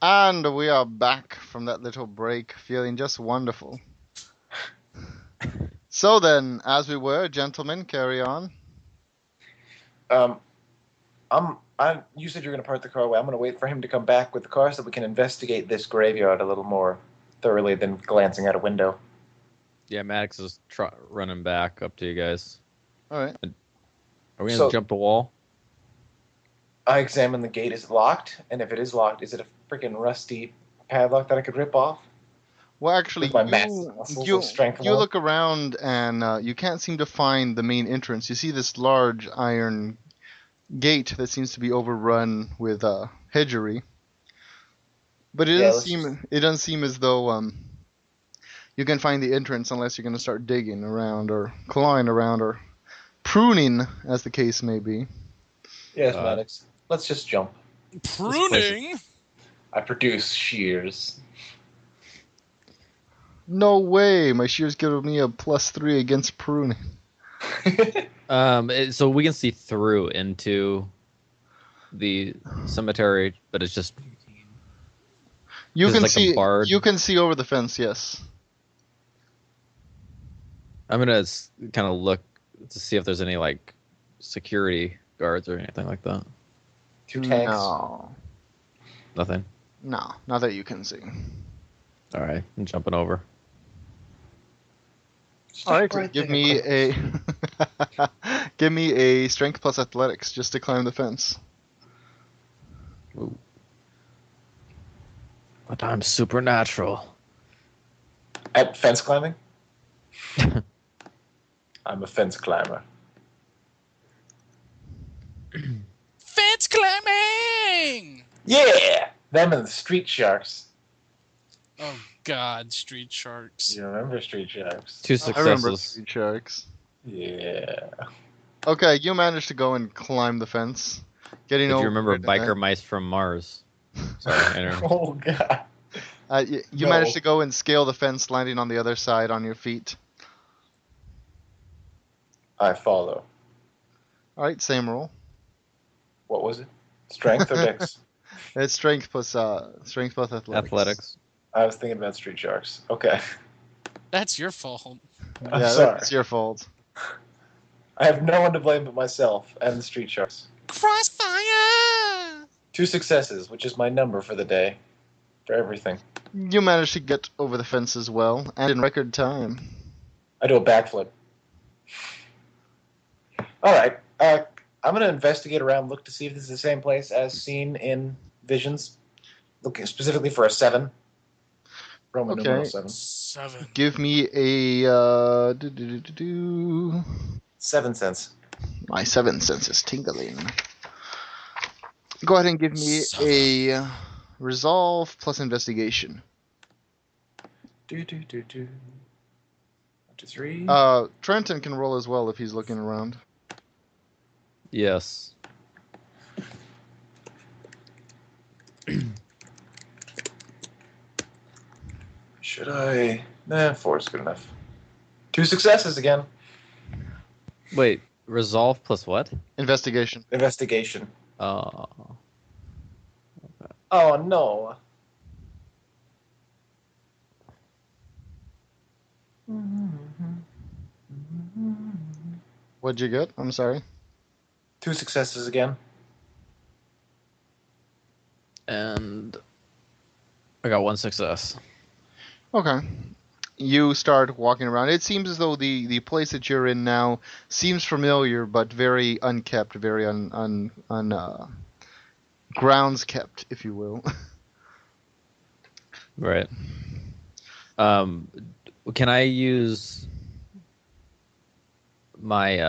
And we are back from that little break, feeling just wonderful. So then, as we were, gentlemen, carry on. You said you're going to park the car away. I'm going to wait for him to come back with the car so that we can investigate this graveyard a little more thoroughly than glancing out a window. Yeah, Maddox is running back up to you guys. All right. Are we going to jump the wall? I examine the gate. Is it locked? And if it is locked, is it a freaking rusty padlock that I could rip off? Well, actually, you look around and you can't seem to find the main entrance. You see this large iron gate that seems to be overrun with hedgery, but it doesn't seem as though you can find the entrance unless you're going to start digging around or clawing around or pruning, as the case may be. Yes, Maddox. Let's just jump. Pruning? I produce shears. No way! My shears give me a +3 against pruning. So we can see through into the cemetery, but it's just you can see. You can see over the fence. Yes. I'm gonna kind of look to see if there's any like security guards or anything like that. 2 tanks. No. Nothing. No, not that you can see. All right, I'm jumping over. All right, give me a strength plus athletics just to climb the fence. Ooh. But I'm supernatural. At fence climbing? I'm a fence climber. Fence climbing! Yeah! Them and the street sharks. Oh God, street sharks. You remember street sharks? 2 successes. I remember street sharks. Yeah. Okay, you managed to go and climb the fence. If you remember biker mice from Mars. Sorry, oh God. You managed to go and scale the fence, landing on the other side on your feet. I follow. All right, same roll. What was it? Strength or dex? It's strength plus athletics. Athletics. I was thinking about street sharks. Okay. That's your fault. I'm sorry. That's your fault. I have no one to blame but myself and the street sharks. Crossfire! 2 successes, which is my number for the day. For everything. You managed to get over the fence as well, and in record time. I do a backflip. Alright. I'm going to investigate around, look to see if this is the same place as seen in Visions. Looking specifically for a 7. Roman numeral 7. 7. Give me a 7 cents. My 7 cents is tingling. Go ahead and give me a resolve plus investigation. 1, 2, 3. Trenton can roll as well if he's looking around. Yes. Should I? Nah, 4 is good enough. 2 successes again. Wait, resolve plus what? Investigation. Investigation. Oh. Okay. Oh no. What'd you get? I'm sorry. 2 successes again. And I got 1 success. Okay. You start walking around. It seems as though the place that you're in now seems familiar, but very unkept, very grounds kept, if you will. Right. Can I use my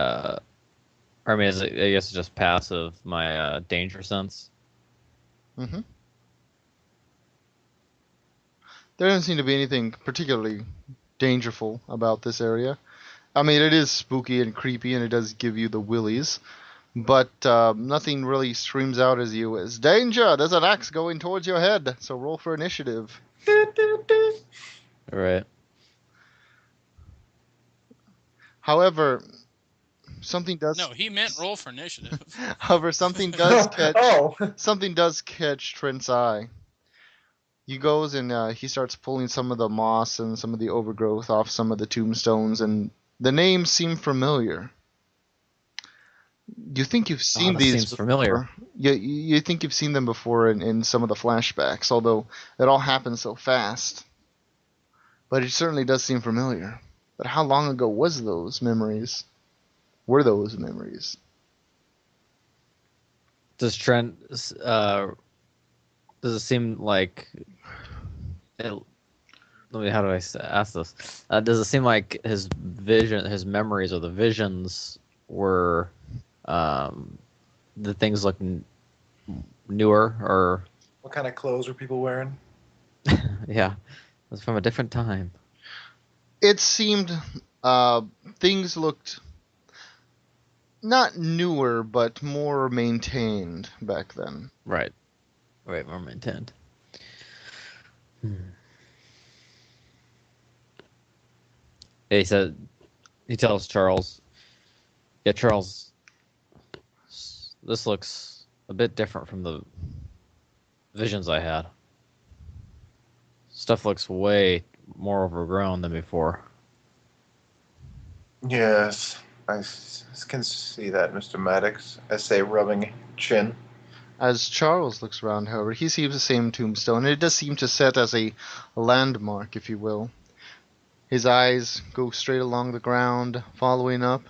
I guess it's just passive, my danger sense? Mm-hmm. There doesn't seem to be anything particularly dangerful about this area. I mean, it is spooky and creepy, and it does give you the willies, but nothing really screams out as you as danger. There's an axe going towards your head. So roll for initiative. All right. However, something does. No, he meant roll for initiative. However, something does catch. Oh. Something does catch Trent's eye. He goes and he starts pulling some of the moss and some of the overgrowth off some of the tombstones, and the names seem familiar. You think you've seen this these seems before. familiar. You think you've seen them before in some of the flashbacks, although it all happened so fast. But it certainly does seem familiar. But how long ago was those memories? Were those memories? Does Trent? Does it seem like? How do I ask this? Does it seem like his memories, or the visions were, the things look newer, or What kind of clothes were people wearing? yeah, it was from a different time. It seemed things looked not newer, but more maintained back then. Right, more maintained. He tells Charles, yeah, Charles, this looks a bit different from the visions I had. Stuff looks way more overgrown than before. Yes, I can see that, Mr. Maddox. I say, rubbing chin. As Charles looks around, however, he sees the same tombstone, and it does seem to set as a landmark, if you will. His eyes go straight along the ground, following up,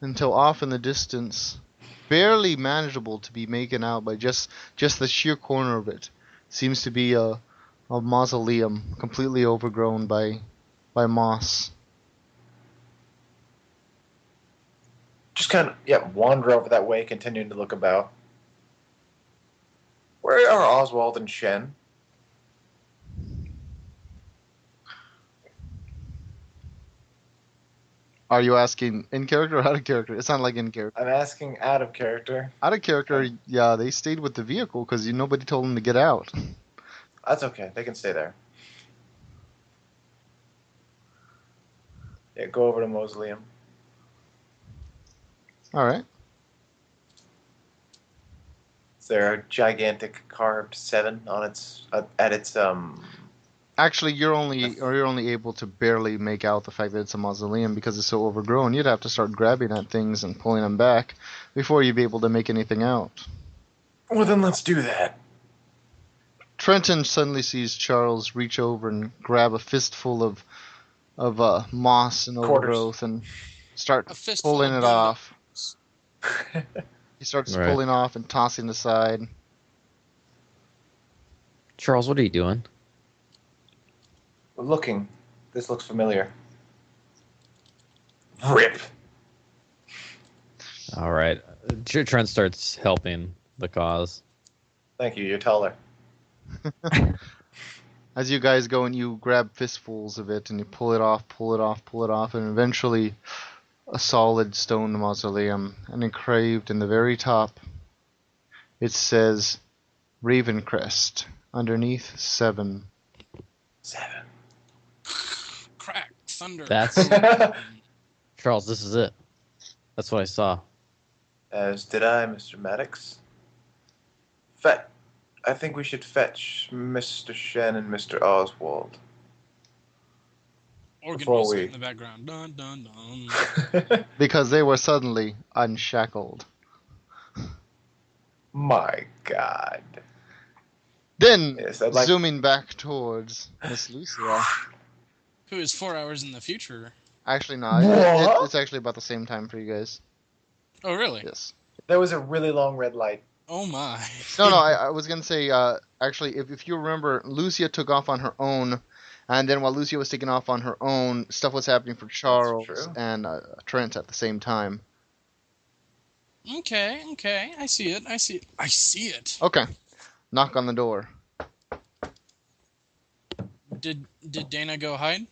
until off in the distance, barely manageable to be making out by just the sheer corner of it, seems to be a mausoleum, completely overgrown by moss. Just kind of, wander over that way, continuing to look about. Where are Oswald and Shen? Are you asking in character or out of character? It sounded like in character. I'm asking out of character. Out of character, yeah, they stayed with the vehicle because nobody told them to get out. That's okay. They can stay there. Yeah, go over to Mausoleum. All right. Is there a gigantic carved 7 on its at its Actually, you're only able to barely make out the fact that it's a mausoleum because it's so overgrown. You'd have to start grabbing at things and pulling them back before you'd be able to make anything out. Well, then let's do that. Trenton suddenly sees Charles reach over and grab a fistful of moss and overgrowth and start pulling it off. He starts pulling off and tossing aside. Charles, what are you doing? Looking. This looks familiar. Rip. All right. Trent starts helping the cause. Thank you. You're taller. As you guys go and you grab fistfuls of it and you pull it off, and eventually a solid stone mausoleum, and engraved in the very top, it says Ravencrest, underneath 7. 7. Crack, thunder. That's Charles, this is it. That's what I saw. As did I, Mr. Maddox. I think we should fetch Mr. Shen and Mr. Oswald. Organ music in the background. Dun, dun, dun. Because they were suddenly unshackled. My God. Then, zooming back towards Miss Lucia. Who is 4 hours in the future? Actually, no. It's actually about the same time for you guys. Oh, really? Yes. There was a really long red light. Oh, my. No, I was going to say, actually, if you remember, Lucia took off on her own, and then while Lucia was taking off on her own, stuff was happening for Charles and Trent at the same time. Okay. I see it. Okay. Knock on the door. Did Dana go hide?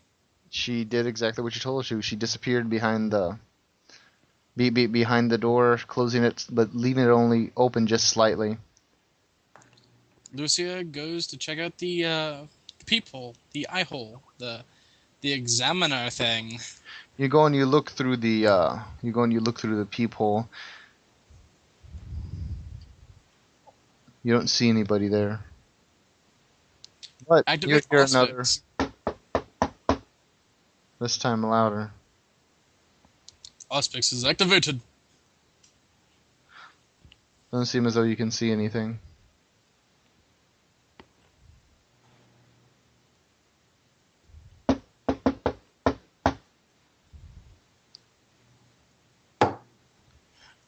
She did exactly what you told her to. She disappeared behind the behind the door, closing it, but leaving it only open just slightly. Lucia goes to check out the peephole, the eye hole, the examiner thing. You go and you look through the peephole. You don't see anybody there. But you Activate hear another, Auspex. this time louder. Auspex is activated. Doesn't seem as though you can see anything.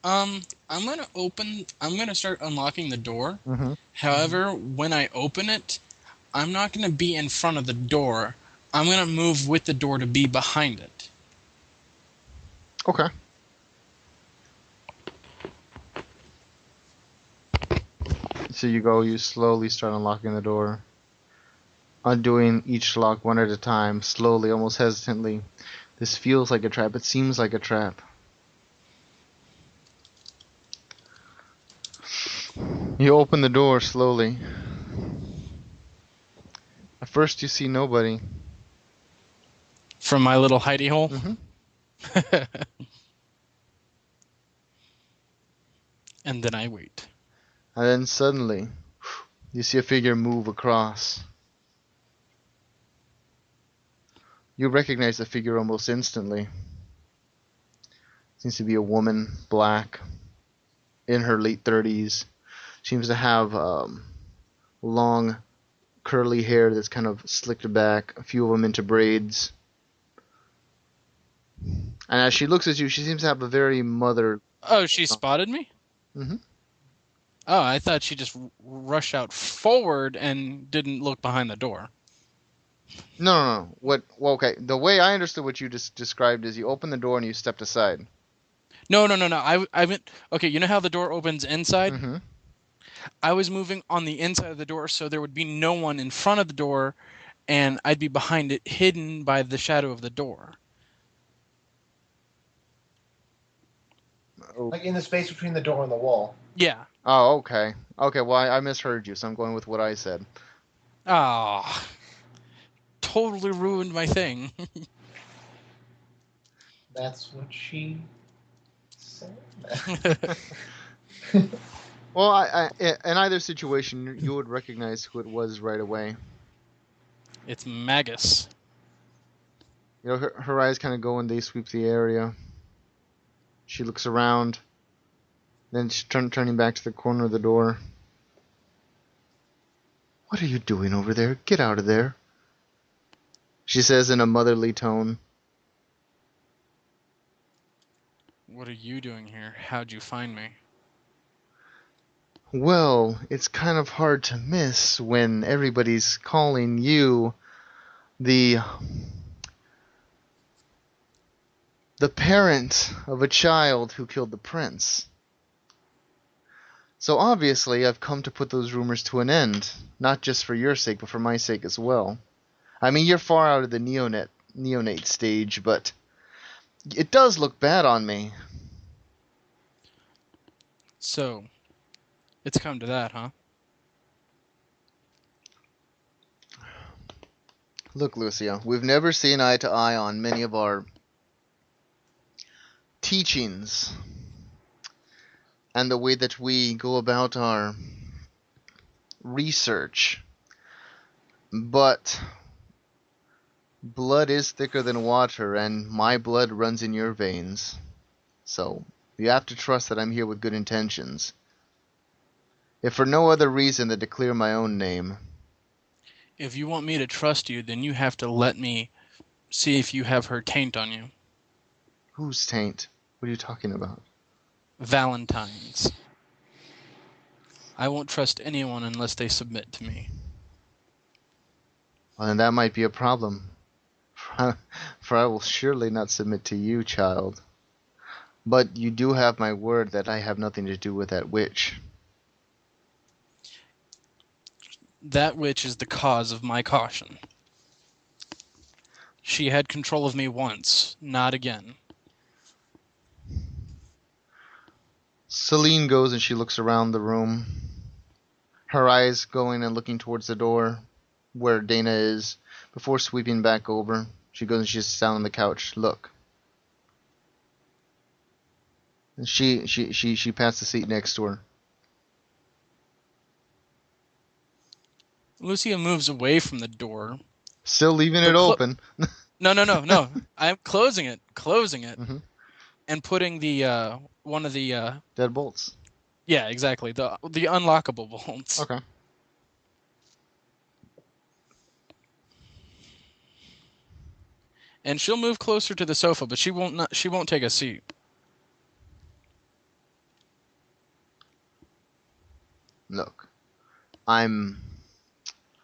I'm gonna start unlocking the door. Mm-hmm. However, when I open it, I'm not gonna be in front of the door. I'm gonna move with the door to be behind it. Okay. So you slowly start unlocking the door. Undoing each lock one at a time, slowly, almost hesitantly. This feels like a trap. It seems like a trap. You open the door slowly. At first you see nobody. From my little hidey hole. Mm-hmm. And then I wait. And then suddenly, you see a figure move across. You recognize the figure almost instantly. Seems to be a woman, black, in her late 30s. Seems to have long, curly hair that's kind of slicked back, a few of them into braids. And as she looks at you, she seems to have a very mother. Oh, she spotted me? Mm-hmm. Oh, I thought she just rushed out forward and didn't look behind the door. No. Well, okay. The way I understood what you just described is you opened the door and you stepped aside. No. I went. Okay, you know how the door opens inside? Mm-hmm. I was moving on the inside of the door, so there would be no one in front of the door, and I'd be behind it, hidden by the shadow of the door. Like in the space between the door and the wall. Yeah. Oh, okay. Okay, well, I misheard you, so I'm going with what I said. Ah. Totally ruined my thing. That's what she said. Well, in either situation, you would recognize who it was right away. It's Magus. You know, her eyes kind of go and they sweep the area. She looks around. Then she's turning back to the corner of the door. What are you doing over there? Get out of there. She says in a motherly tone. What are you doing here? How'd you find me? Well, it's kind of hard to miss when everybody's calling you the parent of a child who killed the prince. So obviously I've come to put those rumors to an end, not just for your sake, but for my sake as well. I mean, you're far out of the neonate stage, but it does look bad on me. So, it's come to that, huh? Look, Lucia, we've never seen eye to eye on many of our teachings and the way that we go about our research. But blood is thicker than water, and my blood runs in your veins. So you have to trust that I'm here with good intentions. If for no other reason than to clear my own name. If you want me to trust you, then you have to let me see if you have her taint on you. Whose taint? What are you talking about? Valentine's. I won't trust anyone unless they submit to me. Well, then that might be a problem. For I will surely not submit to you, child. But you do have my word that I have nothing to do with that witch. That witch is the cause of my caution. She had control of me once, not again. Celine goes and she looks around the room. Her eyes going and looking towards the door where Dana is. Before sweeping back over, she goes and she sits down on the couch. Look. And she pats the seat next to her. Lucia moves away from the door. Still leaving it open. No. I'm closing it, Mm-hmm. and putting the one of the Dead bolts. yeah, exactly, the unlockable bolts. Okay. And she'll move closer to the sofa, but she won't take a seat. Look, I'm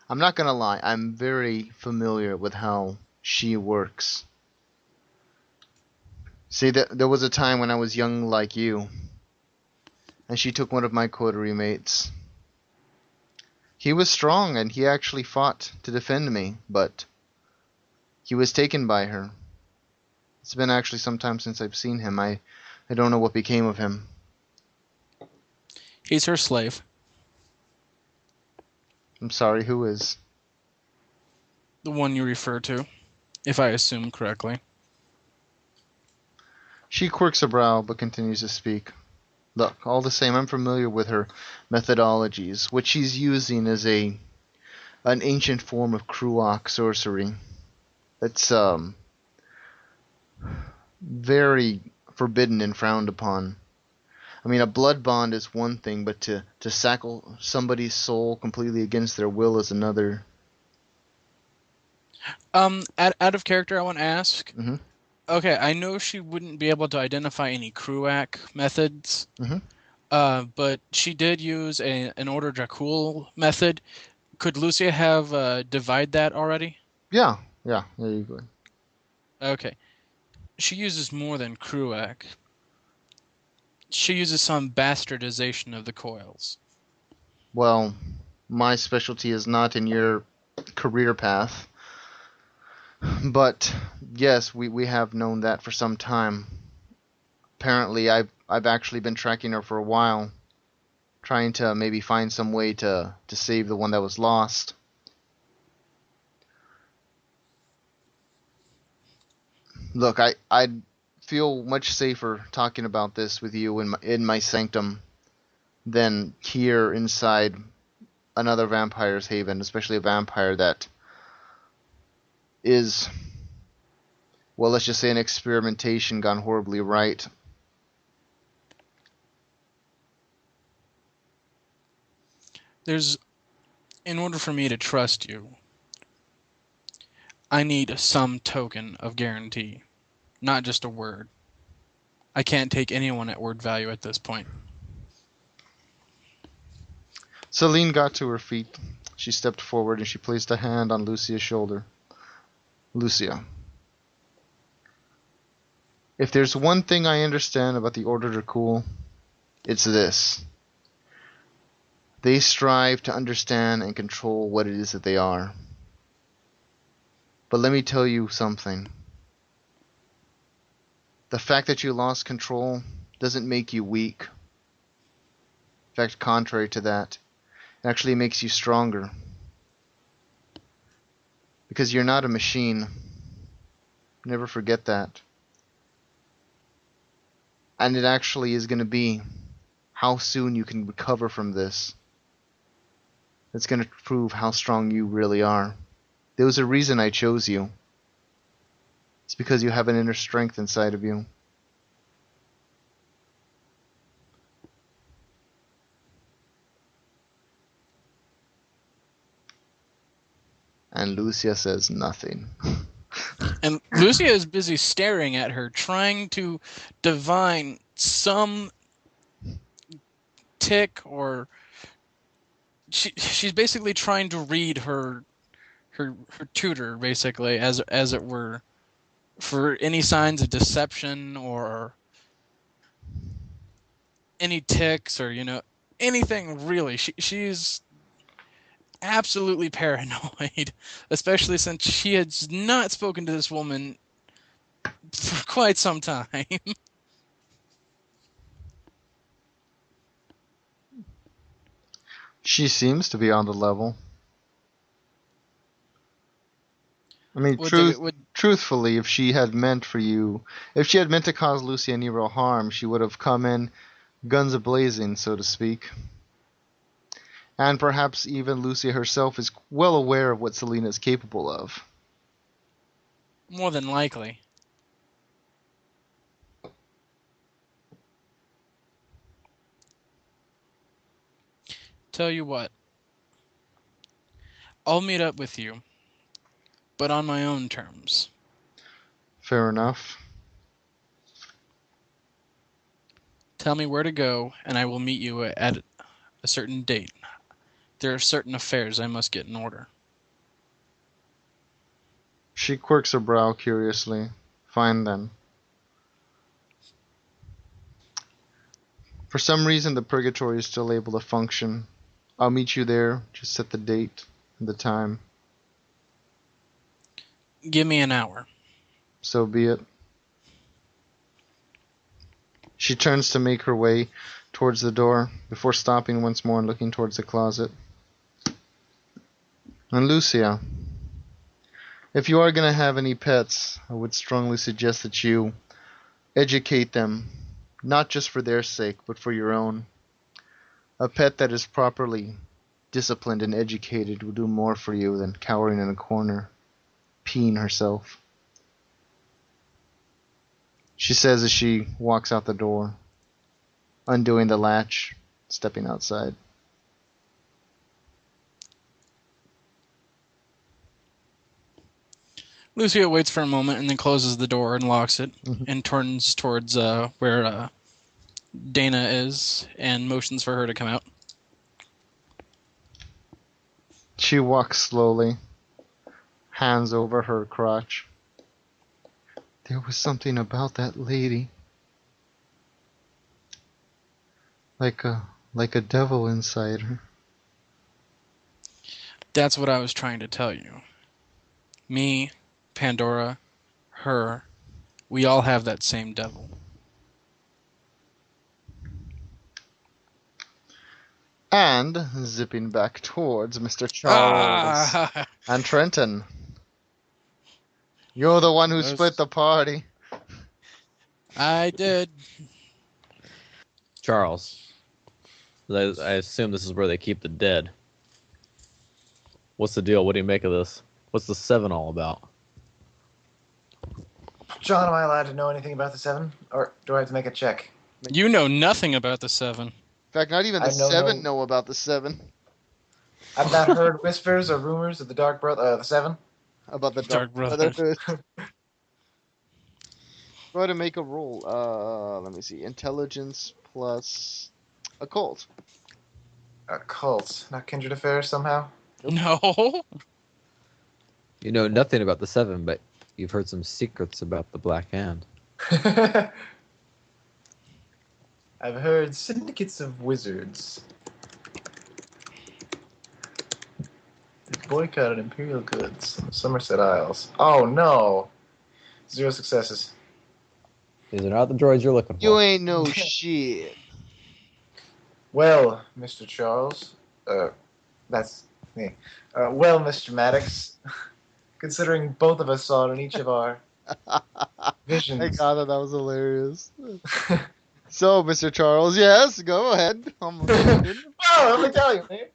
not gonna lie. I'm very familiar with how she works. See, there was a time when I was young like you, and she took one of my coterie mates. He was strong, and he actually fought to defend me, but he was taken by her. It's been actually some time since I've seen him. I don't know what became of him. He's her slave. I'm sorry, who is? The one you refer to, if I assume correctly. She quirks a brow, but continues to speak. Look, all the same, I'm familiar with her methodologies. What she's using is an ancient form of Kruok sorcery. It's very forbidden and frowned upon. I mean, a blood bond is one thing, but to sackle somebody's soul completely against their will is another. Out of character, I want to ask. Mm-hmm. Okay, I know she wouldn't be able to identify any Kruak methods. Mm-hmm. But she did use an Order Dracul method. Could Lucia have divide that already? Yeah, there you go. Okay. She uses more than Kruak. She uses some bastardization of the coils. Well, my specialty is not in your career path. But yes, we have known that for some time. Apparently, I've actually been tracking her for a while, trying to maybe find some way to save the one that was lost. Look, I'd feel much safer talking about this with you in my sanctum than here inside another vampire's haven, especially a vampire that is, well, let's just say an experimentation gone horribly right. In order for me to trust you, I need some token of guarantee, not just a word. I can't take anyone at word value at this point. Celine got to her feet. She stepped forward and she placed a hand on Lucia's shoulder. Lucia, if there's one thing I understand about the Order Dracul, it's this. They strive to understand and control what it is that they are. But let me tell you something. The fact that you lost control doesn't make you weak. In fact, contrary to that, it actually makes you stronger. Because you're not a machine. Never forget that. And it actually is going to be how soon you can recover from this. It's going to prove how strong you really are. There was a reason I chose you. It's because you have an inner strength inside of you. And Lucia says nothing. And Lucia is busy staring at her, trying to divine some tick, or she's basically trying to read her tutor, basically, as it were, for any signs of deception or any ticks or anything really. She's absolutely paranoid, especially since she has not spoken to this woman for quite some time. She seems to be on the level. I mean, truthfully, if she had meant to cause Lucia any real harm, she would have come in guns a-blazing, so to speak. And perhaps even Lucia herself is well aware of what Selena is capable of. More than likely. Tell you what. I'll meet up with you, but on my own terms. Fair enough. Tell me where to go, and I will meet you at a certain date. There are certain affairs I must get in order. She quirks her brow curiously. Fine then. For some reason, the purgatory is still able to function. I'll meet you there. Just set the date and the time. Give me an hour. So be it. She turns to make her way towards the door, before stopping once more and looking towards the closet. And Lucia, if you are going to have any pets, I would strongly suggest that you educate them, not just for their sake, but for your own. A pet that is properly disciplined and educated will do more for you than cowering in a corner, peeing herself. She says as she walks out the door, undoing the latch, stepping outside. Lucia waits for a moment and then closes the door and locks it Mhm. and turns towards where Dana is and motions for her to come out. She walks slowly, hands over her crotch. There was something about that lady. Like a devil inside her. That's what I was trying to tell you. Me, Pandora, her, we all have that same devil. And zipping back towards Mr. Charles and Trenton. You're the one who split the party. I did. Charles, I assume this is where they keep the dead. What's the deal? What do you make of this? What's the 7 all about? John, am I allowed to know anything about the 7? Or do I have to make a check? You know nothing about the 7. In fact, not even the 7 know about the 7. I've not heard whispers or rumors of the Dark Brother, the 7. About the Dark Brotherhood. Go ahead and make a roll. Let me see. Intelligence plus occult. Occult. Not kindred affairs somehow? No. You know nothing about the 7, but you've heard some secrets about the Black Hand. I've heard syndicates of wizards. They boycotted Imperial goods in the Somerset Isles. Oh no! 0 successes. These are not the droids you're looking for. You ain't no shit. Well, Mr. Charles, that's me. Well, Mr. Maddox, considering both of us saw it in each of our visions. I got it. That was hilarious. So, Mr. Charles, yes, go ahead. Oh, let me tell you, man.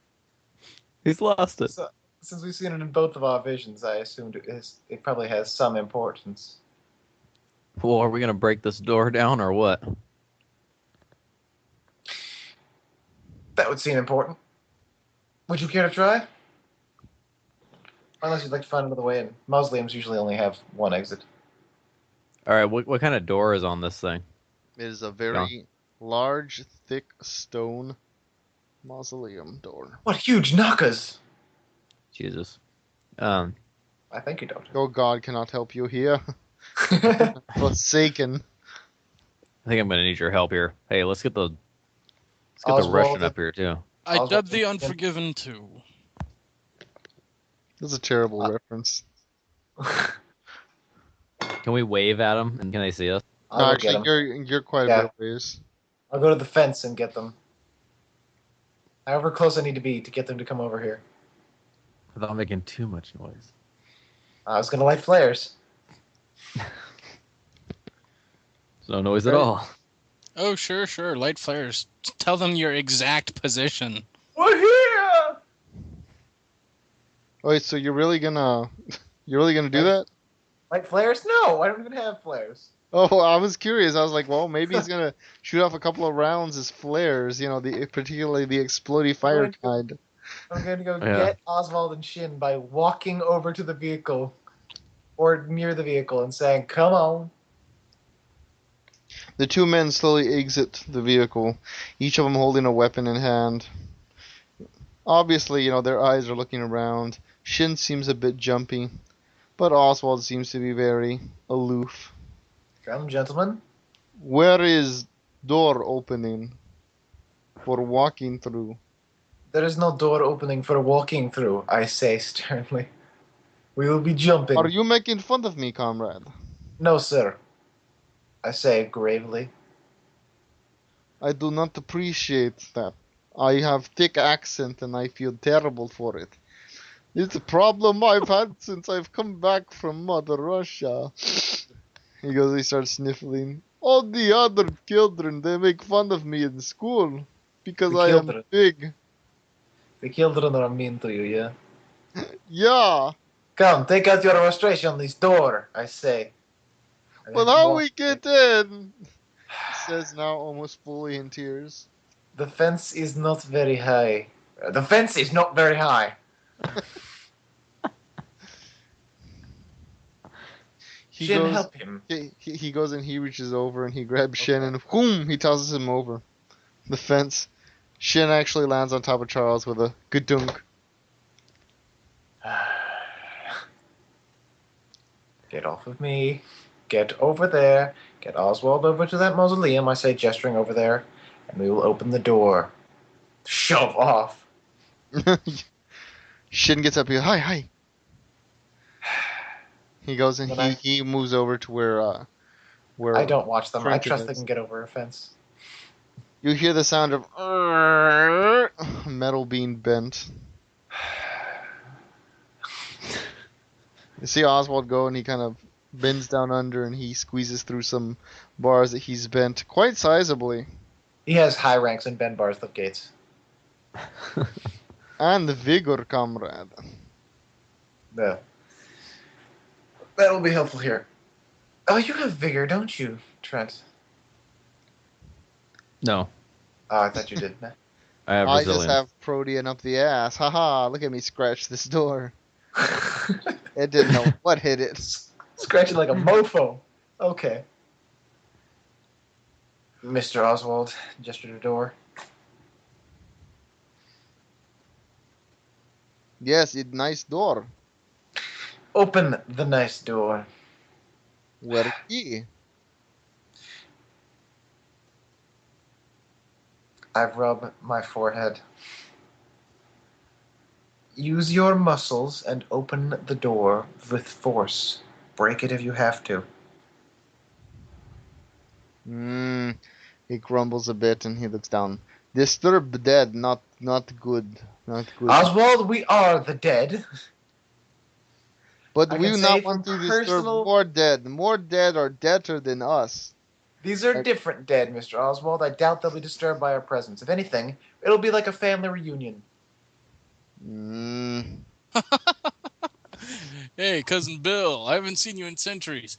He's lost it. So, since we've seen it in both of our visions, I assumed it probably has some importance. Well, are we going to break this door down or what? That would seem important. Would you care to try? Unless you'd like to find another way in. Mausoleums usually only have one exit. All right, what kind of door is on this thing? It is a very large, thick stone mausoleum door. What huge knockers! Jesus. I think you don't. Oh, God cannot help you here. Forsaken. I think I'm going to need your help here. Hey, let's get the Oswald, Russian up here too. I dubbed the Unforgiven too. That's a terrible reference. Can we wave at them and can they see us? I'll go Actually, get 'em. you're quite a bit ways. I'll go to the fence and get them. However close I need to be to get them to come over here. Without making too much noise. I was going to light flares. No noise at all. Oh, sure. Light flares. Tell them your exact position. We're here! Wait, so you're really gonna do Like, that? like flares? No, I don't even have flares. Oh, I was curious. I was like, well, maybe he's gonna shoot off a couple of rounds as flares. Particularly the explodey I'm fire going to go, kind. I'm going to go Yeah. get Oswald and Shin by walking over to the vehicle or near the vehicle and saying, "Come on." The two men slowly exit the vehicle, each of them holding a weapon in hand. Obviously, their eyes are looking around. Shin seems a bit jumpy, but Oswald seems to be very aloof. Come, gentlemen. Where is door opening for walking through? There is no door opening for walking through, I say sternly. We will be jumping. Are you making fun of me, comrade? No, sir. I say gravely. I do not appreciate that. I have thick accent and I feel terrible for it. It's a problem I've had since I've come back from Mother Russia. He starts sniffling. All the other children, they make fun of me in school because The I am children. big. The children are mean to you, yeah? Yeah, Come, take out your illustration on this door, I say. And but then how walk we get in? He says now almost fully in tears. The fence is not very high. The fence is not very high. He Shin, goes, help him. he goes and he reaches over and he grabs Shin and whoom, he tosses him over the fence. Shin actually lands on top of Charles with a gadunk. Get off of me. Get over there. Get Oswald over to that mausoleum, I say, gesturing over there, and we will open the door. Shove off. Shin gets up here. Hi. He goes and Then he moves over to where I don't watch them. I Trenton trust they is. can get over a fence. You hear the sound of metal being bent. You see Oswald go and he kind of bends down under and he squeezes through some bars that he's bent quite sizably. He has high ranks in Ben bars lift gates. And the vigor, comrade. No. That'll be helpful here. Oh, you have vigor, don't you, Trent? No, Oh, I thought you did. I have I just resilience. have Protean up the ass. Haha, look at me scratch this door. It didn't know what hit it. Scratching like a mofo. Okay. Mr. Oswald, gesture to the door. Yes, it's nice door. Open the nice door. Where key? I rub my forehead. Use your muscles and open the door with force. Break it if you have to. He grumbles a bit and he looks down. Disturb the dead, not good. Not good. Oswald, we are the dead. But I we can do say not from want to disturb personal- more dead. More dead are deader than us. These are different dead, Mr. Oswald. I doubt they'll be disturbed by our presence. If anything, it'll be like a family reunion. Hey, cousin Bill, I haven't seen you in centuries.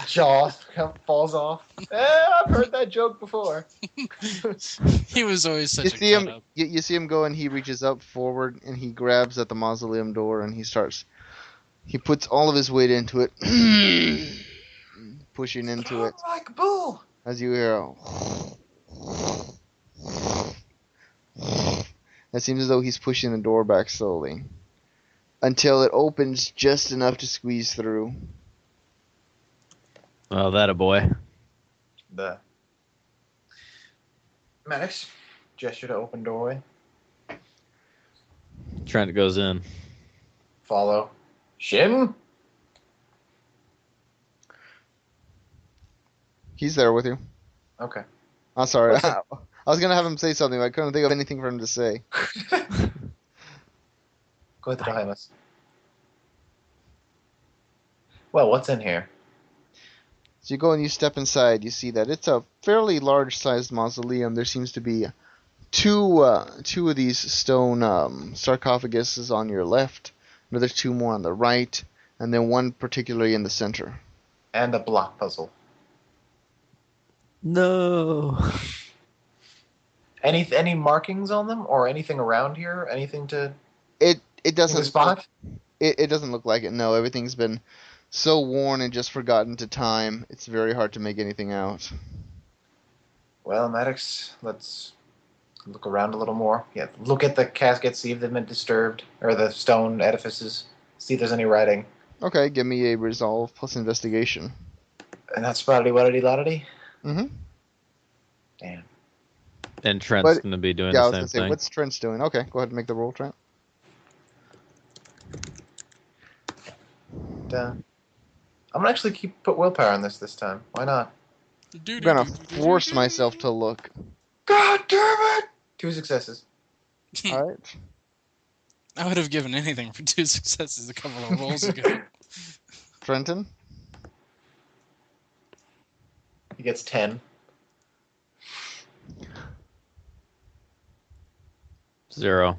Jaw falls off. I've heard that joke before. He was always such You a see him. cut-up. You see him go and he reaches up forward and he grabs at the mausoleum door and he starts. He puts all of his weight into it, pushing into it. Like bull. As you hear, it seems as though he's pushing the door back slowly until it opens just enough to squeeze through. Oh, that a boy. The Maddox, gesture to open doorway. Trent goes in. Follow. Shin? He's there with you. Okay. I'm sorry. What's I was gonna have him say something, but I couldn't think of anything for him to say. Go ahead, Highness. Well, what's in here? So you go and you step inside. You see that it's a fairly large-sized mausoleum. There seems to be two of these stone sarcophaguses on your left, another two more on the right, and then one particularly in the center. And a block puzzle. No. Any markings on them or anything around here? Anything to It doesn't spot? It doesn't look like it. No, everything's been so worn and just forgotten to time. It's very hard to make anything out. Well, Maddox, let's look around a little more. Yeah, look at the caskets, see if they've been disturbed, or the stone edifices. See if there's any writing. Okay, give me a resolve plus investigation. And that's probably what-a-dee-la-da-dee? Mm-hmm. Damn. And Trent's going to be doing the same thing. What's Trent's doing? Okay, go ahead and make the roll, Trent. I'm gonna actually put willpower on this time. Why not? I'm gonna force myself to look. God damn it! 2 successes. All right. I would have given anything for 2 successes a couple of rolls ago. Trenton? He gets 10. 0.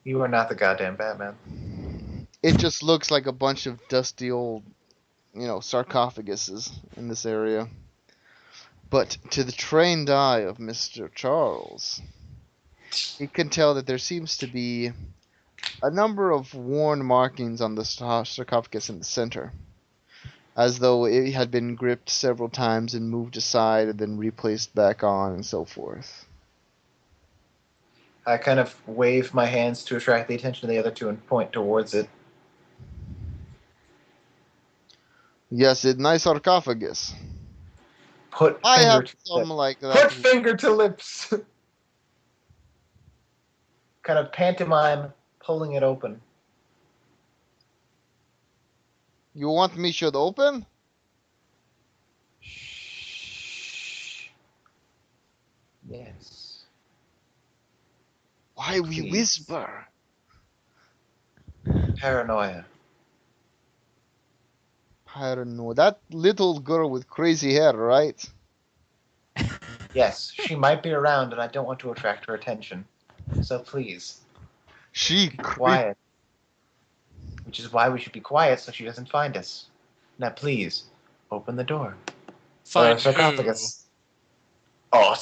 You are not the goddamn Batman. It just looks like a bunch of dusty old, sarcophaguses in this area. But to the trained eye of Mr. Charles, he can tell that there seems to be a number of worn markings on the sarcophagus in the center, as though it had been gripped several times and moved aside and then replaced back on and so forth. I kind of wave my hands to attract the attention of the other two and point towards it. Yes, it's nice sarcophagus. Put I finger have to some lips. like that. Put finger to lips. Kind of pantomime pulling it open. You want me should open? Shh. Yes. Why we Please. whisper? Paranoia. I don't know. That little girl with crazy hair, right? Yes, she might be around and I don't want to attract her attention. So please, She be quiet. Which is why we should be quiet so she doesn't find us. Now please, open the door. Find sarcophagus. Oh,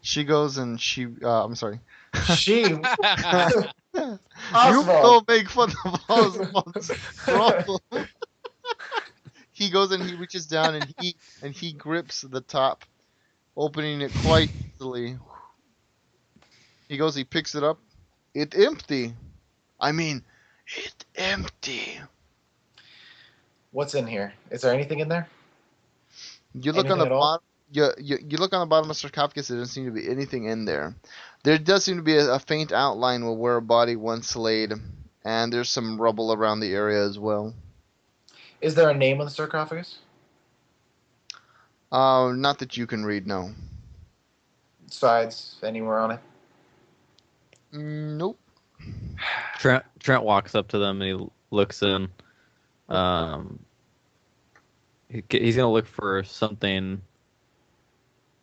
She goes and she. I'm sorry. she. You Oswald. don't make fun of Oswald's problem. He goes and he reaches down and he grips the top, opening it quite easily. He goes, he picks it up. It's empty. I mean, it's empty. What's in here? Is there anything in there? You look Anything on the at all? bottom. You look on the bottom of sarcophagus. There doesn't seem to be anything in there. There does seem to be a faint outline of where a body once laid, and there's some rubble around the area as well. Is there a name on the sarcophagus? Not that you can read, no. Sides, anywhere on it? Nope. Trent walks up to them and he looks in. He's gonna look for something.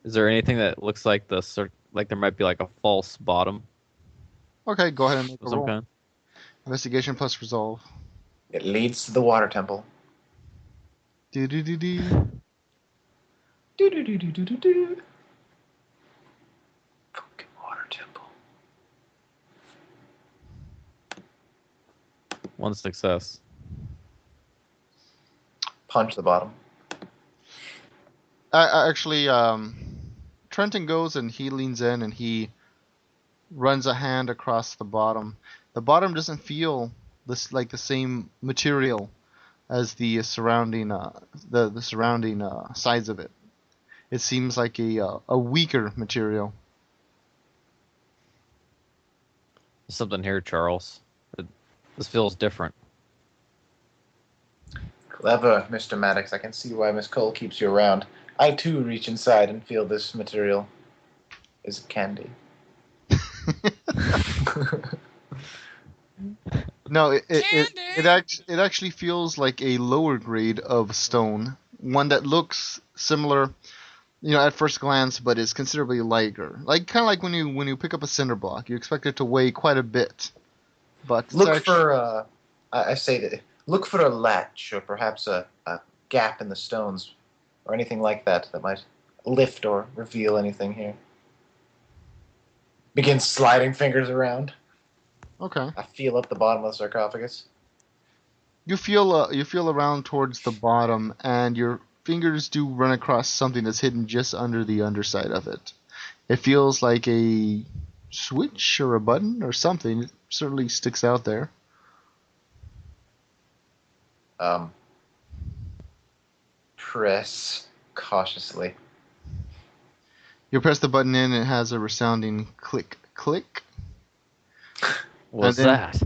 Is there anything that looks like like there might be like a false bottom? Okay, go ahead and make a Of some roll. kind. Investigation plus resolve. It leads to the water temple. Do-do-do-do. Do-do-do-do-do-do. Fucking water temple. 1 success. Punch the bottom. Actually, Trenton goes and he leans in and he runs a hand across the bottom. The bottom doesn't feel like the same material as the surrounding the surrounding sides of it. It seems like a weaker material. There's something here, Charles. This feels different. Clever, Mr. Maddox. I can see why Miss Cole keeps you around. I too reach inside and feel this material is candy. No, it actually feels like a lower grade of stone, one that looks similar at first glance, but is considerably lighter. Like kind of like when you pick up a cinder block, you expect it to weigh quite a bit, but look for I say that look for a latch or perhaps a gap in the stones or anything like that might lift or reveal anything here. Begin sliding fingers around. Okay. I feel up the bottom of the sarcophagus. You feel around towards the bottom, and your fingers do run across something that's hidden just under the underside of it. It feels like a switch or a button or something. It certainly sticks out there. Press cautiously. You press the button in, and it has a resounding click, click. What's that?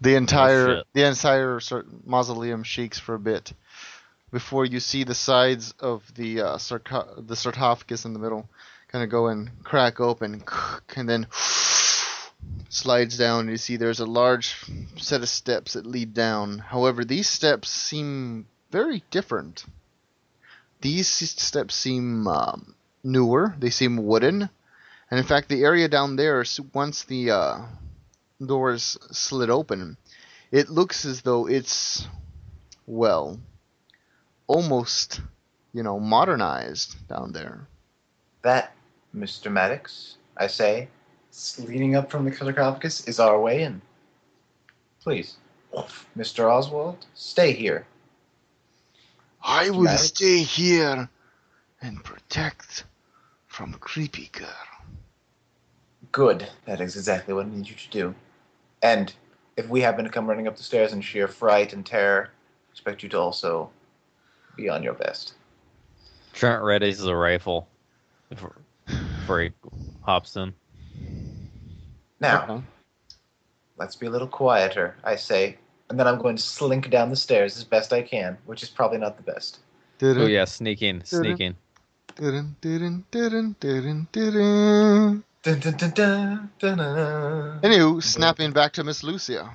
The entire mausoleum shakes for a bit before you see the sides of the sarcophagus in the middle kind of go and crack open, and then slides down. And you see there's a large set of steps that lead down. However, these steps seem very different. These steps seem newer. They seem wooden. And in fact, the area down there, once the doors slid open, it looks as though it's, well, almost, modernized down there. That, Mr. Maddox, I say, leading up from the sarcophagus, is our way in. Please, Mr. Oswald, stay here. I will stay here and protect from creepy girl. Good. That is exactly what I need you to do. And if we happen to come running up the stairs in sheer fright and terror, I expect you to also be on your best. Trent readies the rifle before he hops in. Now, let's be a little quieter, I say, and then I'm going to slink down the stairs as best I can, which is probably not the best. Oh yeah, sneaking. Anywho, snapping back to Miss Lucia.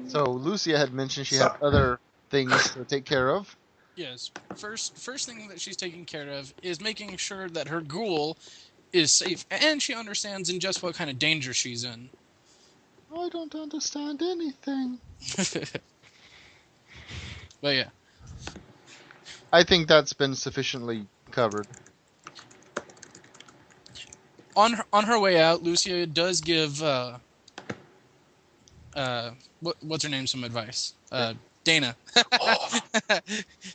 So Lucia had mentioned she had other things to take care of. Yes. First thing that she's taking care of is making sure that her ghoul is safe, and she understands in just what kind of danger she's in. I don't understand anything. But yeah. I think that's been sufficiently covered. On her way out, Lucia does give what's her name some advice. Dana.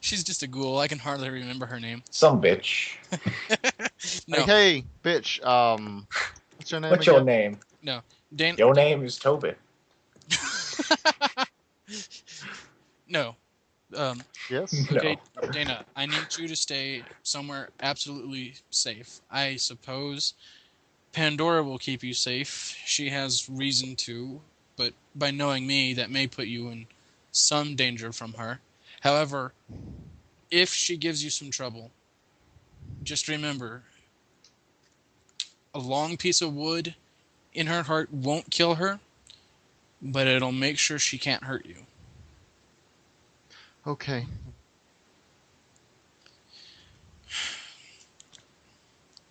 She's just a ghoul. I can hardly remember her name. Some bitch. No. Hey, bitch. What's your name? What's your name? No. Dana. Your name is Toby. No. Yes. Okay, no. Dana, I need you to stay somewhere absolutely safe. I suppose Pandora will keep you safe. She has reason to, but by knowing me, that may put you in some danger from her. However, if she gives you some trouble, just remember, a long piece of wood in her heart won't kill her, but it'll make sure she can't hurt you. Okay.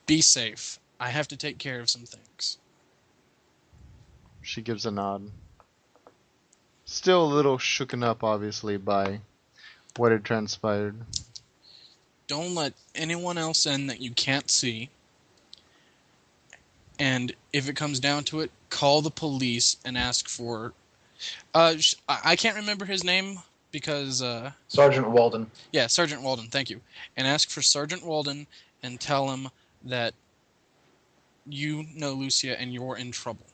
Be safe. I have to take care of some things. She gives a nod. Still a little shooken up, obviously, by what had transpired. Don't let anyone else in that you can't see. And if it comes down to it, call the police and ask for... I can't remember his name because... Sergeant Walden. Yeah, Sergeant Walden, thank you. And ask for Sergeant Walden and tell him that you know Lucia and you're in trouble.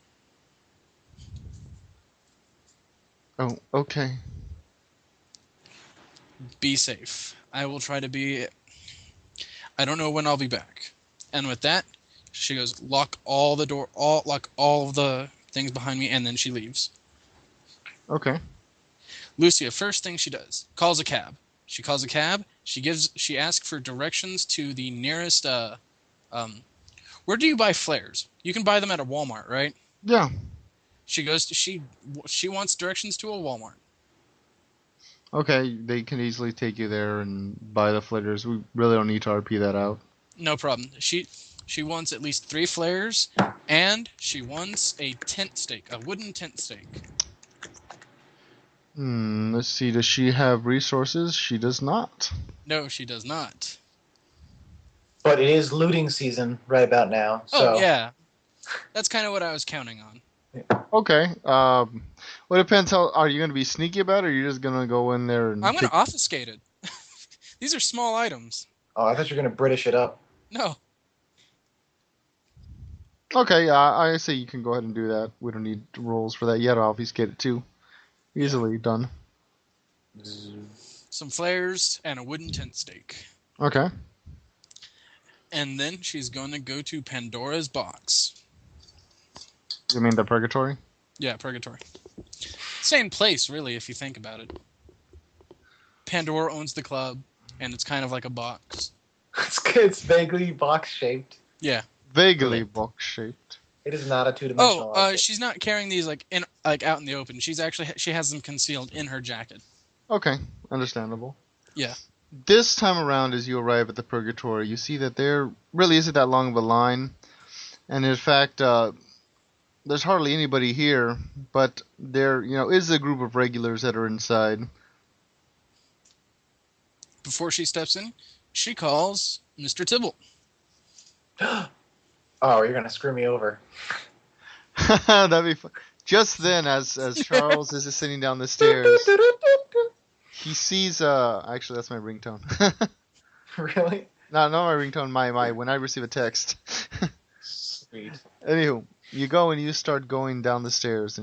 Oh, okay. Be safe. I will try to be... I don't know when I'll be back. And with that, she goes, lock all the door, lock all of the things behind me, and then she leaves. Okay. Lucia, first thing she does, calls a cab. She calls a cab. She asks for directions to the nearest. Where do you buy flares? You can buy them at a Walmart, right? Yeah. She goes to she wants directions to a Walmart. Okay, they can easily take you there and buy the flitters. We really don't need to RP that out. No problem. She wants at least 3 flares, and she wants a tent stake, a wooden tent stake. Let's see. Does she have resources? She does not. No, she does not. But it is looting season right about now. So. Oh yeah, that's kind of what I was counting on. Okay. Well, it depends. How are you going to be sneaky about it, or are you just going to go in there and? I'm going to obfuscate it. These are small items. Oh, I thought you were going to British it up. No. Okay, I say you can go ahead and do that. We don't need rolls for that yet. Obfuscate it too. Easily done. Some flares and a wooden tent stake. Okay. And then she's going to go to Pandora's box. You mean the purgatory? Yeah, purgatory. Same place, really, if you think about it. Pandora owns the club, and it's kind of like a box. It's vaguely box-shaped. Yeah. Vaguely box-shaped. It is not a two-dimensional object. She's not carrying these out in the open. She has them concealed in her jacket. Okay, understandable. Yeah. This time around, as you arrive at the purgatory, you see that there really isn't that long of a line, and in fact, there's hardly anybody here. But there, is a group of regulars that are inside. Before she steps in, she calls Mr. Tibble. Oh, you're gonna screw me over. That'd be fun. Just then, as Charles is just sitting down the stairs, he sees. Actually, that's my ringtone. Really? No, not my ringtone. My when I receive a text. Sweet. Anywho, you go and you start going down the stairs,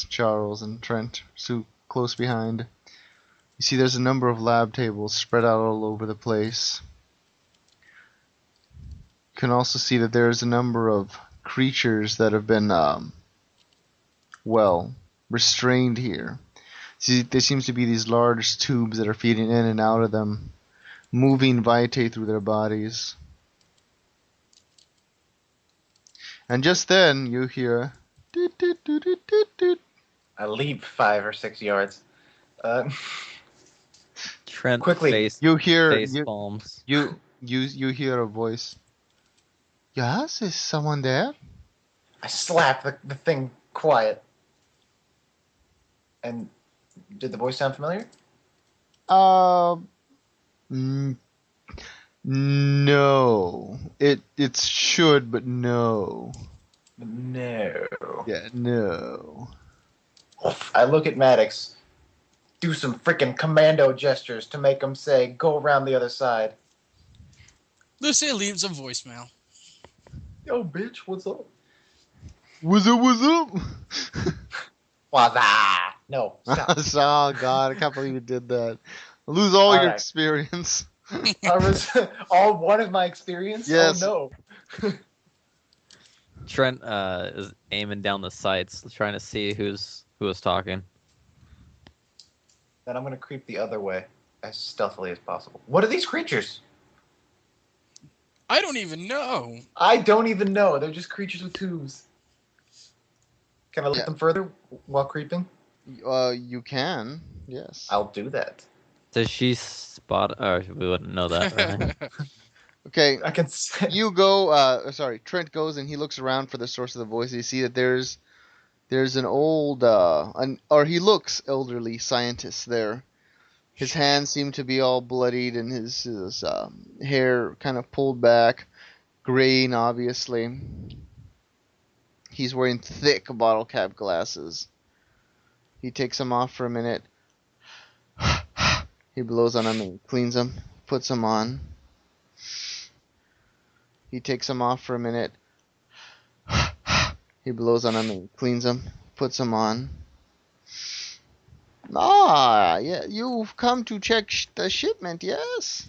Charles and Trent, so close behind. You see, there's a number of lab tables spread out all over the place. You can also see that there's a number of creatures that have been, restrained here. See, there seems to be these large tubes that are feeding in and out of them, moving vitae through their bodies. And just then, you hear... Doot, doot, doot, doot, doot, doot. I leap 5 or 6 yards. Trent Quickly, face, You hear... face You, palms. you hear a voice. Yes, is someone there? I slap the thing quiet. And did the voice sound familiar? No. It should, but no. No. Yeah, no. I look at Maddox, do some freaking commando gestures to make him say, go around the other side. Lucia leaves a voicemail. Yo, bitch, what's up? What's up? What's up? No, stop. Oh, God, I can't believe you did that. Lose all your right. experience. I was all one of my experience? Yes. Oh, no. Trent is aiming down the sights, trying to see who was talking. Then I'm going to creep the other way as stealthily as possible. What are these creatures? I don't even know. I don't even know. They're just creatures with tubes. Can I look them further while creeping? You can, yes. I'll do that. Does she spot? Oh, we wouldn't know that, right? Okay, I can. you go. Trent goes and he looks around for the source of the voice. You see that there's an old, or he looks elderly scientist there. His hands seem to be all bloodied and his hair kind of pulled back, graying obviously. He's wearing thick bottle cap glasses. He takes them off for a minute. He blows on them and cleans them, puts them on. He takes them off for a minute. He blows on them and cleans them, puts them on. Ah, yeah, you've come to check the shipment, yes?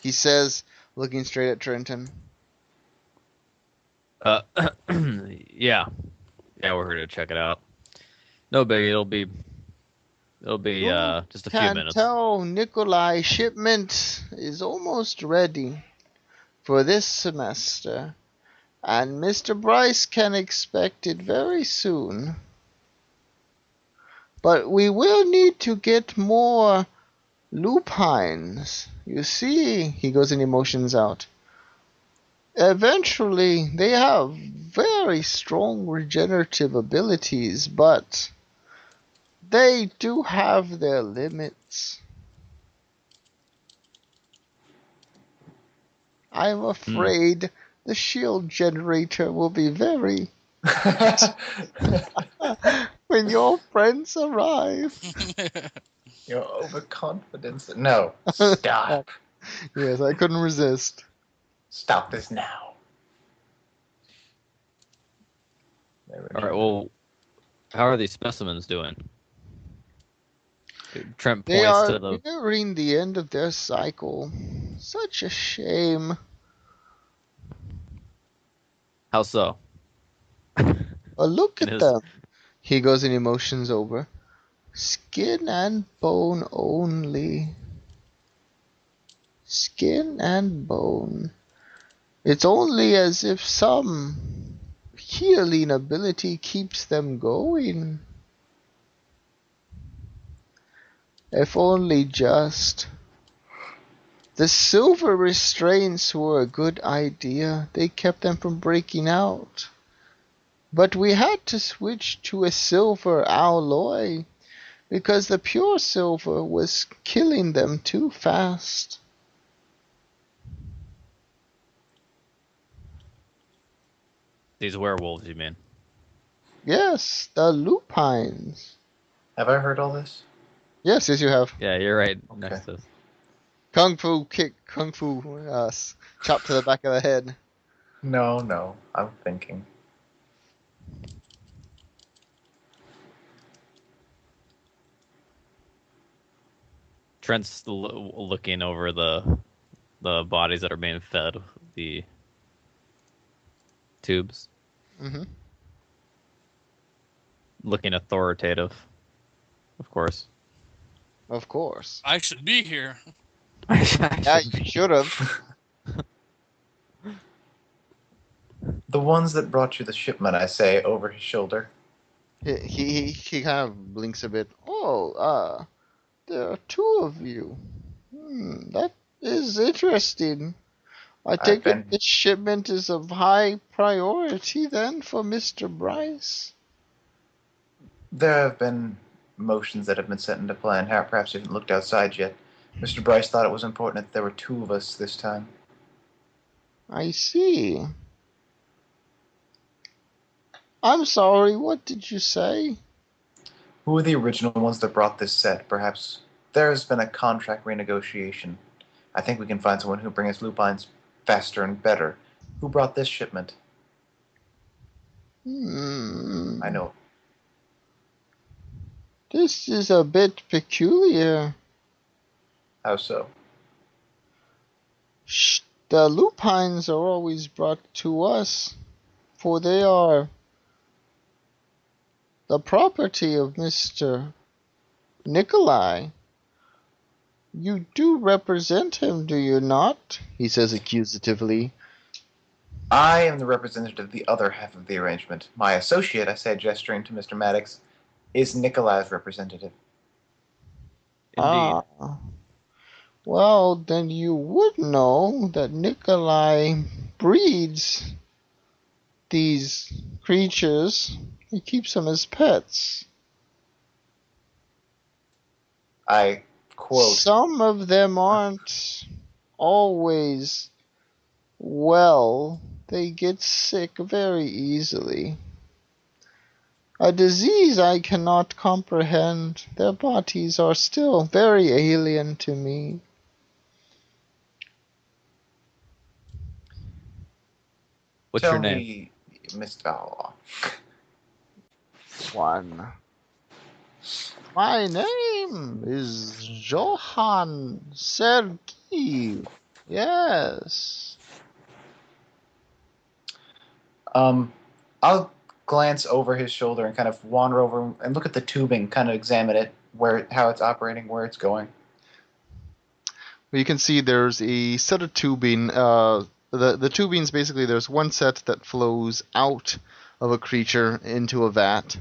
He says, looking straight at Trenton. Yeah, we're here to check it out. No big. It'll be just a few minutes. Can't tell, Nikolai. Shipment is almost ready for this semester. And Mr. Bryce can expect it very soon. But we will need to get more lupines. You see, he goes and he motions out. Eventually, they have very strong regenerative abilities, but they do have their limits. I'm afraid the shield generator will be very when your friends arrive. Your overconfidence. No, stop. Yes, I couldn't resist. Stop this now. All right. Well, how are these specimens doing? Trent They points are to the. nearing the end of their cycle. Such a shame. How so? Look In at his- them. He goes and he motions over. Skin and bone only. Skin and bone. It's only as if some healing ability keeps them going. If only just. The silver restraints were a good idea. They kept them from breaking out. But we had to switch to a silver alloy because the pure silver was killing them too fast. These werewolves, you mean? Yes, the lupines. Have I heard all this? Yes, you have. Yeah, you're right. Okay. Next to us. Kung Fu kick, chop to the back of the head. No, I'm thinking. Trent's looking over the bodies that are being fed the tubes. Mm-hmm. Looking authoritative, of course. Of course. I should be here. Yeah, you should have. The ones that brought you the shipment, I say, over his shoulder. He kind of blinks a bit. Oh, there are two of you. That is interesting. I take it this shipment is of high priority then for Mr. Bryce. There have been motions that have been set into play, and perhaps you haven't looked outside yet. Mr. Bryce thought it was important that there were two of us this time. I see. I'm sorry, what did you say? Who were the original ones that brought this set? Perhaps there has been a contract renegotiation. I think we can find someone who brings us lupines faster and better. Who brought this shipment? I know. This is a bit peculiar. How so? The lupines are always brought to us, for they are the property of Mr. Nikolai. You do represent him, do you not? He says accusatively. I am the representative of the other half of the arrangement. My associate, I said, gesturing to Mr. Maddox, is Nikolai's representative. Indeed. Well, then you would know that Nikolai breeds these creatures. He keeps them as pets. I quote. Some of them aren't always well. They get sick very easily. A disease I cannot comprehend. Their bodies are still very alien to me. What's your name? Me, Mr. One. My name is Johann Sergei. Yes. I'll glance over his shoulder and kind of wander over and look at the tubing, kind of examine it, how it's operating, where it's going. You can see there's a set of tubing the tubing's basically there's one set that flows out of a creature into a vat,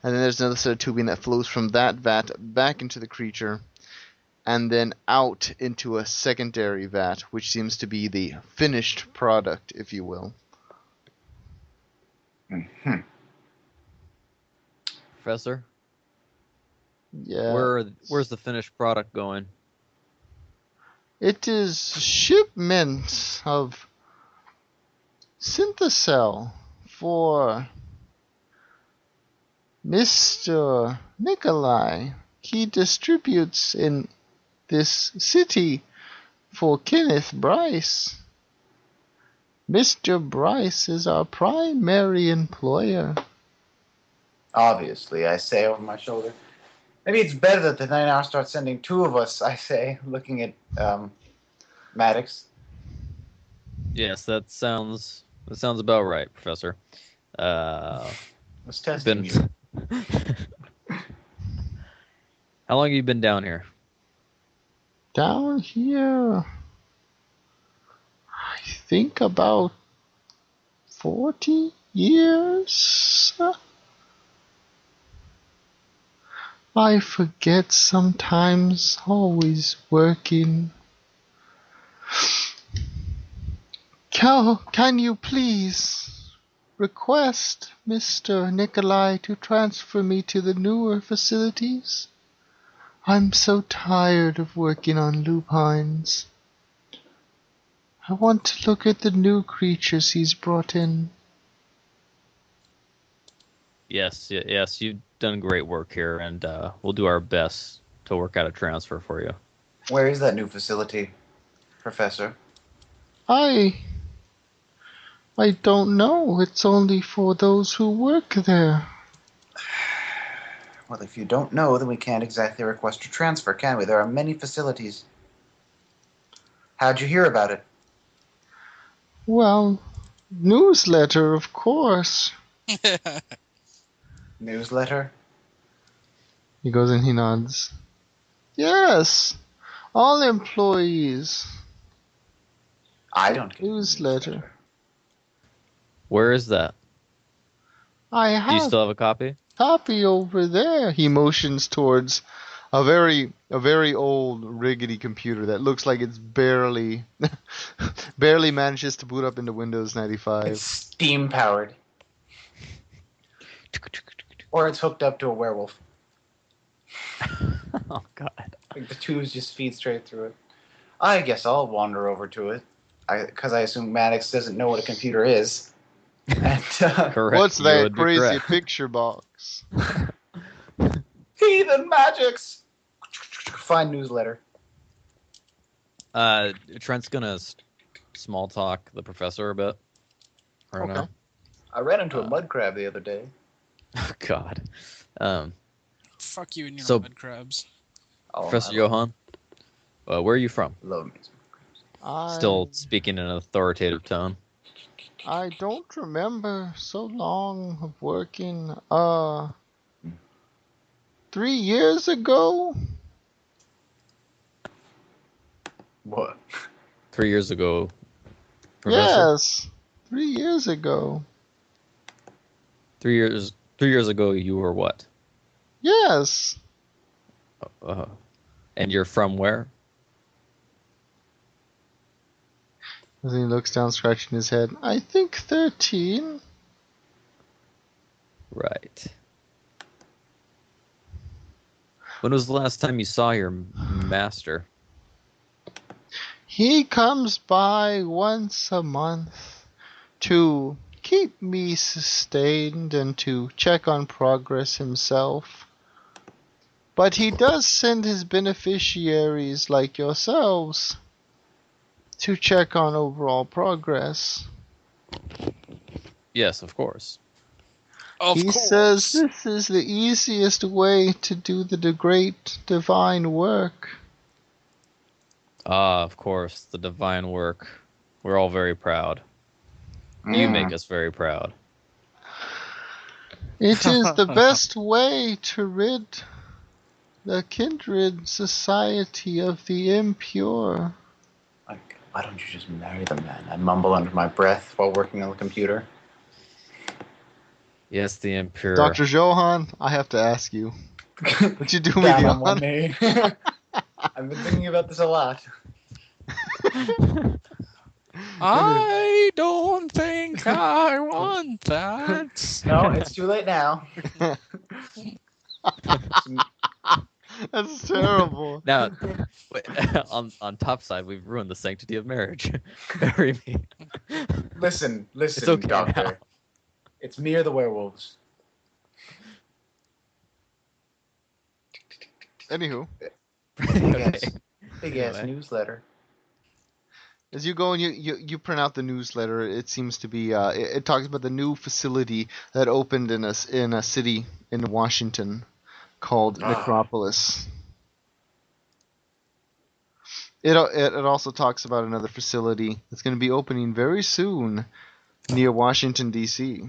and then there's another set of tubing that flows from that vat back into the creature, and then out into a secondary vat, which seems to be the finished product, if you will. Mm-hmm. Professor? Yeah. Where's the finished product going? It is shipment of Synthocell for Mr. Nikolai. He distributes in this city for Kenneth Bryce. Mr. Bryce is our primary employer. Obviously, I say over my shoulder. Maybe it's better that the night hour starts sending two of us, I say, looking at Maddox. Yes, that sounds about right, Professor. Let's test you. How long have you been down here? Down here, I think about 40 years? I forget sometimes, always working. Can you please request Mr. Nikolai to transfer me to the newer facilities? I'm so tired of working on lupines. I want to look at the new creatures he's brought in. Yes, you've done great work here, and we'll do our best to work out a transfer for you. Where is that new facility, Professor? I don't know. It's only for those who work there. Well, if you don't know, then we can't exactly request a transfer, can we? There are many facilities. How'd you hear about it? Well, newsletter, of course. Newsletter? He goes and he nods. Yes, all employees. I don't get Newsletter. Where is that? I have. Do you still have a copy? Copy over there. He motions towards a very old rickety computer that looks like it's barely manages to boot up into Windows 95. It's steam powered. Or it's hooked up to a werewolf. Oh God! Like the tubes just feed straight through it. I guess I'll wander over to it, because I assume Maddox doesn't know what a computer is. And, Correct. What's that crazy picture box? Heathen magics! Find newsletter. Trent's gonna small talk the professor a bit. Right now. I ran into a mud crab the other day. Oh God. Fuck you and your mud crabs. Professor Johan, where are you from? Love me. Still speaking in an authoritative tone. I don't remember so long of working. 3 years ago? What? 3 years ago, Professor? Yes, 3 years ago. 3 years ago, you were what? Yes. And you're from where? As he looks down, scratching his head. I think 13. Right. When was the last time you saw your master? He comes by once a month to keep me sustained and to check on progress himself. But he does send his beneficiaries like yourselves to check on overall progress. Yes, of course. He says this is the easiest way to do the great divine work. Ah, of course, the divine work. We're all very proud. You make us very proud. It is the best way to rid the kindred society of the impure. Why don't you just marry the man? I mumble under my breath while working on the computer. Yes, the impure. Dr. Johan, I have to ask you. Would you do me Down the on one honor? knee. I've been thinking about this a lot. I don't think I want that. No, it's too late now. That's terrible. Now, on top side, we've ruined the sanctity of marriage. Marry me. Listen, It's okay Doctor. now. It's me or the werewolves. Anywho, Big ass Anyway. newsletter. as you go and you print out the newsletter, it seems to be it talks about the new facility that opened in a city in Washington called Necropolis. It also talks about another facility that's going to be opening very soon near Washington D.C.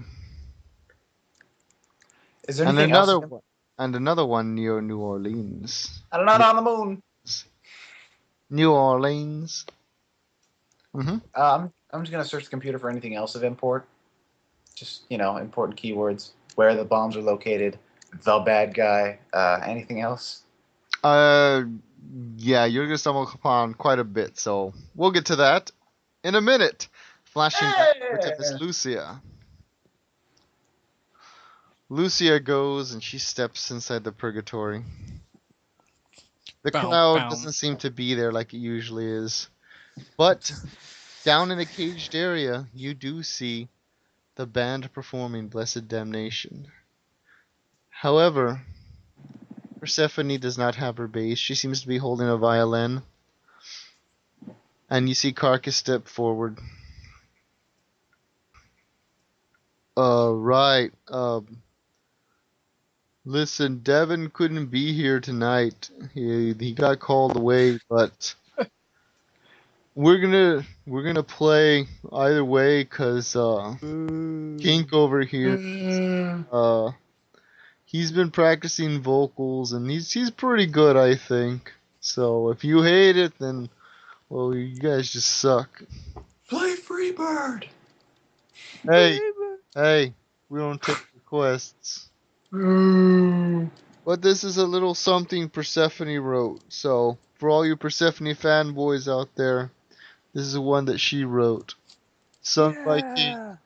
Is there and anything else? another one near New Orleans. I'm not on the moon. New Orleans. Mm-hmm. I'm just gonna search the computer for anything else of import. Just important keywords. Where the bombs are located. The bad guy. Anything else? Yeah, you're gonna stumble upon quite a bit, so we'll get to that in a minute. Flashing back over to Miss Lucia. Lucia goes and she steps inside the purgatory. The crowd doesn't seem to be there like it usually is. But down in the caged area, you do see the band performing Blessed Damnation. However, Persephone does not have her bass. She seems to be holding a violin. And you see Carcass step forward. Right. Listen, Devin couldn't be here tonight. He got called away, but we're gonna play either way, cause Kink over here, he's been practicing vocals and he's pretty good, I think. So if you hate it, then well, you guys just suck. Play Freebird. Hey, we don't take requests. But this is a little something Persephone wrote. So for all you Persephone fanboys out there, this is one that she wrote, sung by Kink.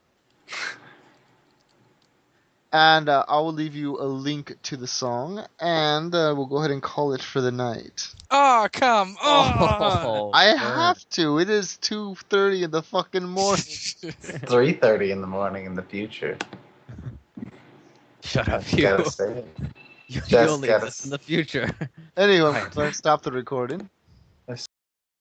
And I will leave you a link to the song, and we'll go ahead and call it for the night. Oh, come on! I have to. It is 2:30 in the fucking morning. 3:30 in the morning in the future. Shut up, you. Gotta say it. You only exist in the future. Anyway, let's stop the recording.